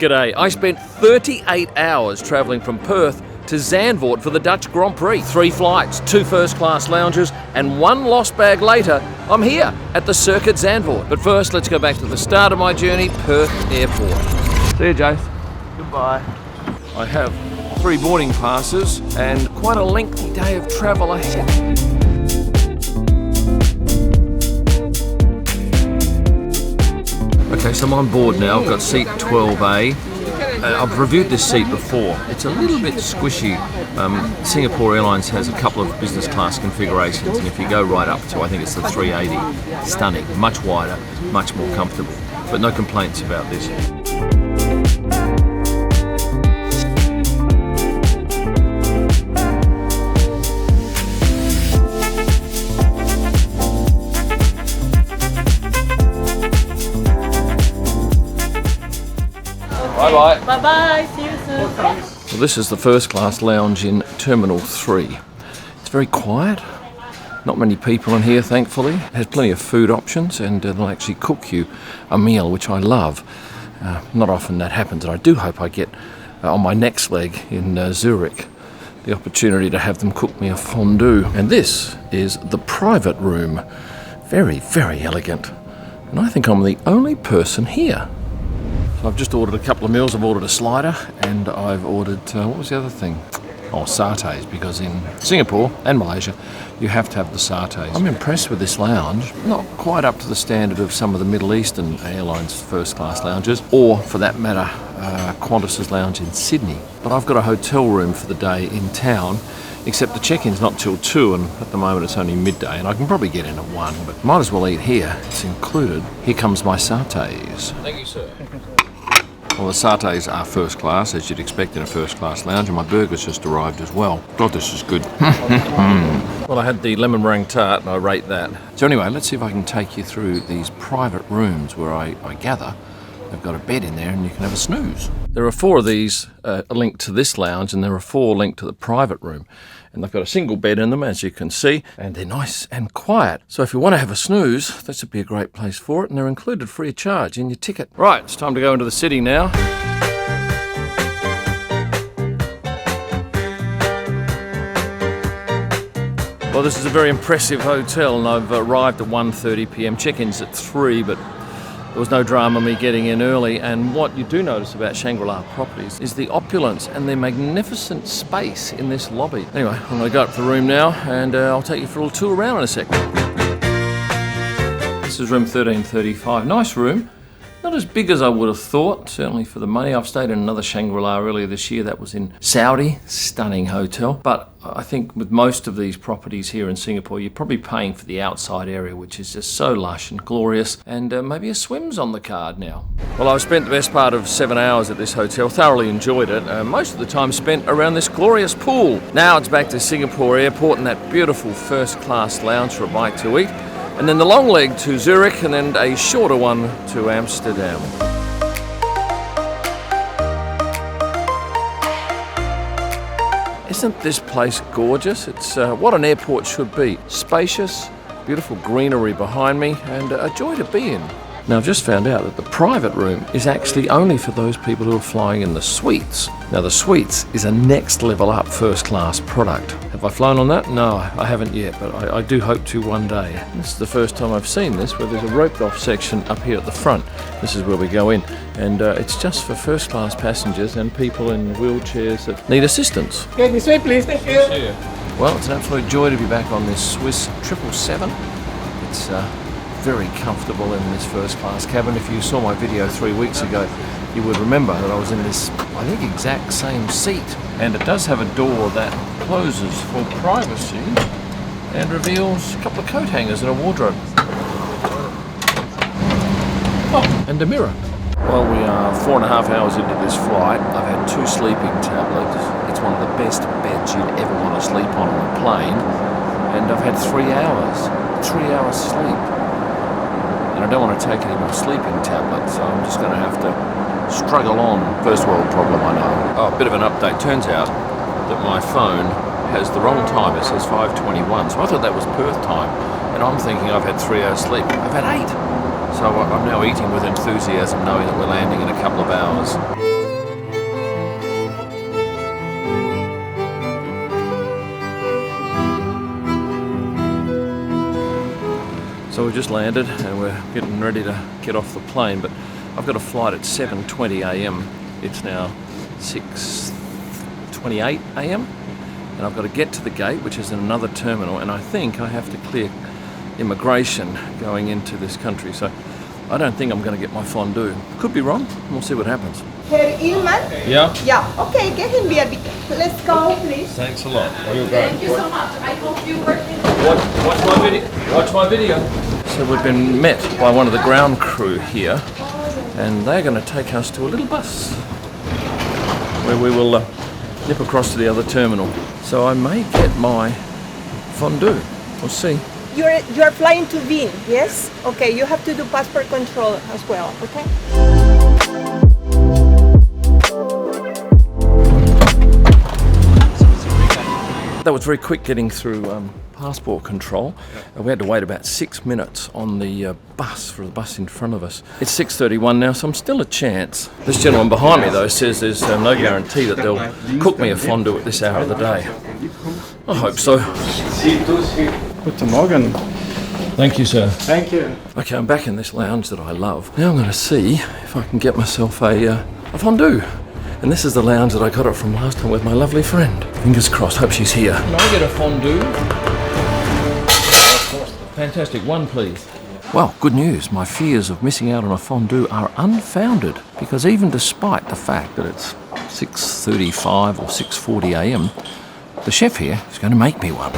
G'day. I spent 38 hours travelling from Perth to Zandvoort for the Dutch Grand Prix. 3 flights, 2 first-class lounges, and 1 lost bag later, I'm here at the Circuit Zandvoort. But first, let's go back to the start of my journey, Perth Airport. See you, Jace. Goodbye. I have 3 boarding passes and quite a lengthy day of travel ahead. Okay, so I'm on board now. I've got seat 12A. I've reviewed this seat before. It's a little bit squishy. Singapore Airlines has a couple of business class configurations, and if you go right up to, I think it's the 380, stunning, much wider, much more comfortable. But no complaints about this. Bye-bye. Bye-bye, see you soon. Well, this is the first class lounge in Terminal 3. It's very quiet. Not many people in here, thankfully. It has plenty of food options, and they'll actually cook you a meal, which I love. Not often that happens, and I do hope I get on my next leg in Zurich the opportunity to have them cook me a fondue. And this is the private room. Very, very elegant. And I think I'm the only person here. I've just ordered a couple of meals. I've ordered a slider and I've ordered, what was the other thing? Oh, satays, because in Singapore and Malaysia, you have to have the satays. I'm impressed with this lounge. Not quite up to the standard of some of the Middle Eastern Airlines first-class lounges, or for that matter, Qantas's lounge in Sydney. But I've got a hotel room for the day in town, except the check-in's not till 2, and at the moment it's only midday, and I can probably get in at 1, but might as well eat here. It's included. Here comes my satays. Thank you, sir. Well, the satays are first class, as you'd expect in a first class lounge, and my burger's just arrived as well. God, this is good. Well, I had the lemon meringue tart, and I rate that. So anyway, let's see if I can take you through these private rooms where I gather they've got a bed in there and you can have a snooze. There are 4 of these linked to this lounge, and there are 4 linked to the private room. And they've got a single bed in them, as you can see, and they're nice and quiet. So if you want to have a snooze, this would be a great place for it, and they're included free of charge in your ticket. Right, it's time to go into the city now. Well, this is a very impressive hotel, and I've arrived at 1:30 p.m. Check-in's at 3, but there was no drama me getting in early. And what you do notice about Shangri-La Properties is the opulence and the magnificent space in this lobby. Anyway, I'm going to go up to the room now, and I'll take you for a little tour around in a sec. This is room 1335. Nice room. Not as big as I would have thought, certainly for the money. I've stayed in another Shangri-La earlier this year. That was in Saudi. Stunning hotel. But I think with most of these properties here in Singapore, you're probably paying for the outside area, which is just so lush and glorious. And maybe a swim's on the card now. Well, I've spent the best part of 7 hours at this hotel. Thoroughly enjoyed it. Most of the time spent around this glorious pool. Now it's back to Singapore Airport and that beautiful first-class lounge for a bite to eat. And then the long leg to Zurich, and then a shorter one to Amsterdam. Isn't this place gorgeous? It's what an airport should be. Spacious, beautiful greenery behind me, and a joy to be in. Now, I've just found out that the private room is actually only for those people who are flying in the suites. Now, the suites is a next level up first class product. Have I flown on that? No, I haven't yet, but I do hope to one day. This is the first time I've seen this, where there's a roped off section up here at the front. This is where we go in, and it's just for first class passengers and people in wheelchairs that need assistance. Okay, this way please, thank you. Well, it's an absolute joy to be back on this Swiss 777. It's very comfortable in this first class cabin. If you saw my video 3 weeks ago, you would remember that I was in this, I think, exact same seat. And it does have a door that closes for privacy and reveals a couple of coat hangers and a wardrobe. Oh, and a mirror. Well, we are 4.5 hours into this flight. I've had 2 sleeping tablets. It's one of the best beds you'd ever want to sleep on a plane. And I've had 3 hours. 3 hours sleep. And I don't want to take any more sleeping tablets, so I'm just going to have to struggle on. First world problem, I know. Oh, a bit of an update. Turns out that my phone has the wrong time. It says 5:21, so I thought that was Perth time. And I'm thinking I've had 3 hours sleep. I've had 8. So I'm now eating with enthusiasm, knowing that we're landing in a couple of hours. So we've just landed and we're getting ready to get off the plane, but I've got a flight at 7:20 a.m. It's now 6:28 a.m. and I've got to get to the gate, which is in another terminal, and I think I have to clear immigration going into this country. So I don't think I'm going to get my fondue. Could be wrong. We'll see what happens. Herr Illman? Yeah? Yeah, okay, get him beer. Let's go, please. Thanks a lot. Thank you so much. I hope you work in Watch my video. Watch my video. So we've been met by one of the ground crew here, and they're going to take us to a little bus where we will nip across to the other terminal. So I may get my fondue. We'll see. You're flying to Wien, yes? Okay, you have to do passport control as well, okay? That was very quick getting through passport control. We had to wait about 6 minutes on the bus for the bus in front of us. It's 6:31 now, so I'm still a chance. This gentleman behind me, though, says there's no guarantee that they'll cook me a fondue at this hour of the day. I hope so. Guten Morgen. Thank you, sir. Thank you. Okay, I'm back in this lounge that I love. Now I'm going to see if I can get myself a fondue. And this is the lounge that I got it from last time with my lovely friend. Fingers crossed, hope she's here. Can I get a fondue? Fantastic, one please. Well, good news. My fears of missing out on a fondue are unfounded, because even despite the fact that it's 6:35 or 6:40 a.m, the chef here is going to make me one.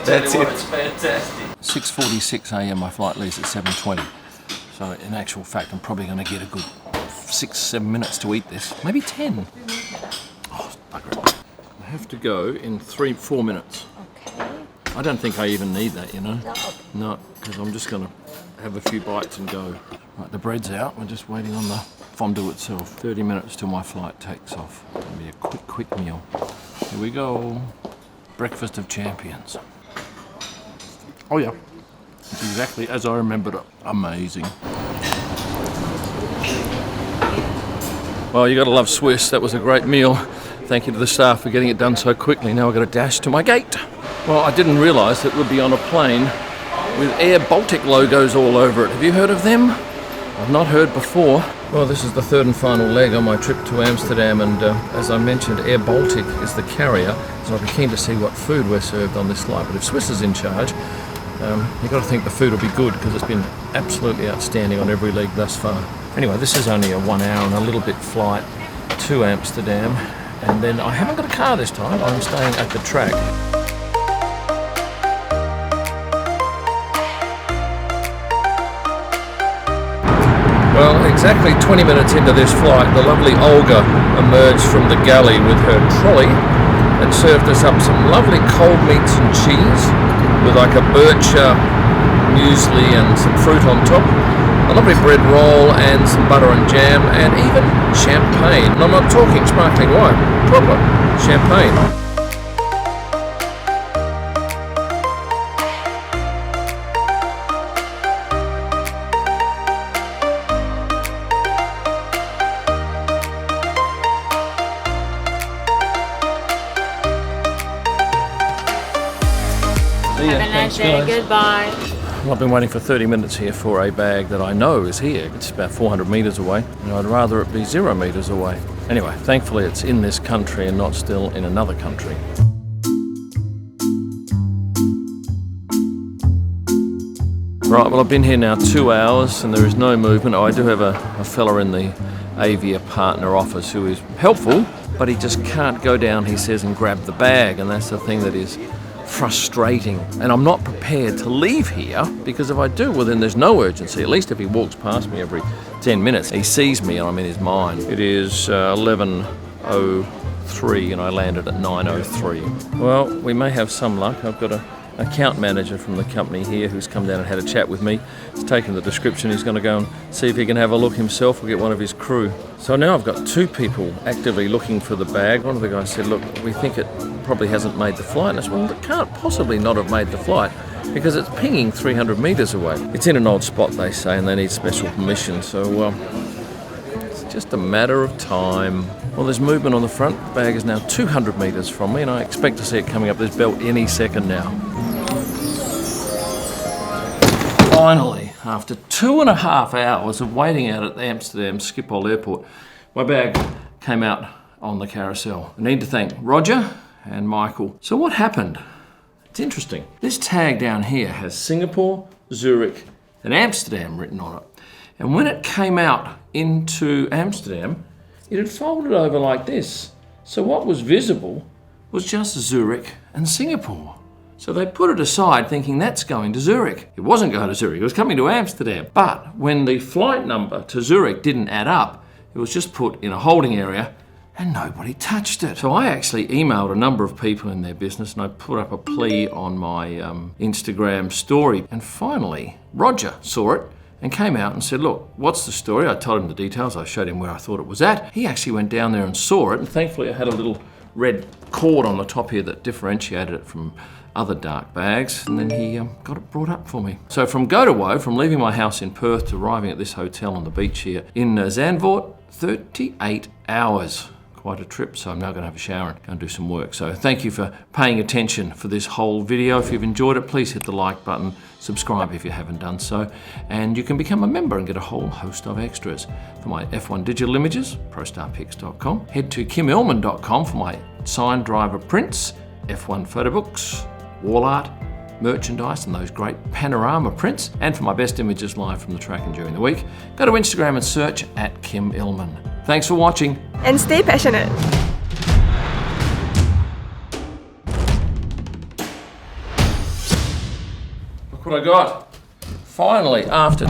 That's it. It's fantastic. 6:46 a.m, my flight leaves at 7:20. So in actual fact, I'm probably going to get a good 6-7 minutes to eat this. Maybe 10. Oh, bugger it. I have to go in 3-4 minutes. Okay. I don't think I even need that, you know? No, because I'm just going to have a few bites and go. Right, the bread's out. We're just waiting on the fondue itself. 30 minutes till my flight takes off. It'll be a quick meal. Here we go. Breakfast of champions. Oh yeah. It's exactly as I remembered it. Amazing. Well, you got to love Swiss. That was a great meal. Thank you to the staff for getting it done so quickly. Now I've got to dash to my gate. Well, I didn't realise that we'd be on a plane with Air Baltic logos all over it. Have you heard of them? I've not heard before. Well, this is the third and final leg on my trip to Amsterdam, and as I mentioned, Air Baltic is the carrier, so I'll be keen to see what food we're served on this flight. But if Swiss is in charge, you've got to think the food will be good, because it's been absolutely outstanding on every leg thus far. Anyway, this is only a 1 hour and a little bit flight to Amsterdam, and then I haven't got a car this time. I'm staying at the track. Well, exactly 20 minutes into this flight, the lovely Olga emerged from the galley with her trolley and served us up some lovely cold meats and cheese with like a birch muesli and some fruit on top, a lovely bread roll and some butter and jam, and even champagne. And I'm not talking sparkling wine, proper champagne. Have a nice day. Goodbye. Well, I've been waiting for 30 minutes here for a bag that I know is here. It's about 400 metres away, and I'd rather it be 0 metres away. Anyway, thankfully it's in this country and not still in another country. Right, well, I've been here now 2 hours and there is no movement. Oh, I do have a fella in the Avia partner office who is helpful, but he just can't go down, he says, and grab the bag, and that's the thing that is frustrating. And I'm not prepared to leave here, because if I do, well, then there's no urgency. At least if he walks past me every 10 minutes, he sees me and I'm in his mind. It is 11:03 and I landed at 9:03. Well, we may have some luck. I've got an account manager from the company here who's come down and had a chat with me. He's taken the description. He's going to go and see if he can have a look himself or get one of his crew. So now I've got 2 people actively looking for the bag. One of the guys said, look, we think it probably hasn't made the flight. And I said, well, it can't possibly not have made the flight. because it's pinging 300 metres away. It's in an odd spot, they say, and they need special permission, so it's just a matter of time. Well, there's movement on the front. The bag is now 200 metres from me, and I expect to see it coming up this belt any second now. Finally, after 2.5 hours of waiting out at the Amsterdam Schiphol Airport, my bag came out on the carousel. I need to thank Roger and Michael. So what happened? It's interesting. This tag down here has Singapore, Zurich, and Amsterdam written on it. And when it came out into Amsterdam, it had folded over like this. So what was visible was just Zurich and Singapore. So they put it aside thinking that's going to Zurich. It wasn't going to Zurich, it was coming to Amsterdam. But when the flight number to Zurich didn't add up, it was just put in a holding area and nobody touched it. So I actually emailed a number of people in their business and I put up a plea on my Instagram story. And finally, Roger saw it and came out and said, look, what's the story? I told him the details. I showed him where I thought it was at. He actually went down there and saw it, and thankfully I had a little red cord on the top here that differentiated it from other dark bags, and then he got it brought up for me. So from go to woe, from leaving my house in Perth to arriving at this hotel on the beach here in Zandvoort, 38 hours. Quite a trip, so I'm now going to have a shower and go and do some work. So thank you for paying attention for this whole video. If you've enjoyed it, please hit the like button, subscribe if you haven't done so, and you can become a member and get a whole host of extras. For my F1 digital images, prostarpics.com. Head to kimillman.com for my signed driver prints, F1 photo books, wall art, merchandise, and those great panorama prints. And for my best images live from the track and during the week, go to Instagram and search at Kim Illman. Thanks for watching. And stay passionate. Look what I got. Finally, after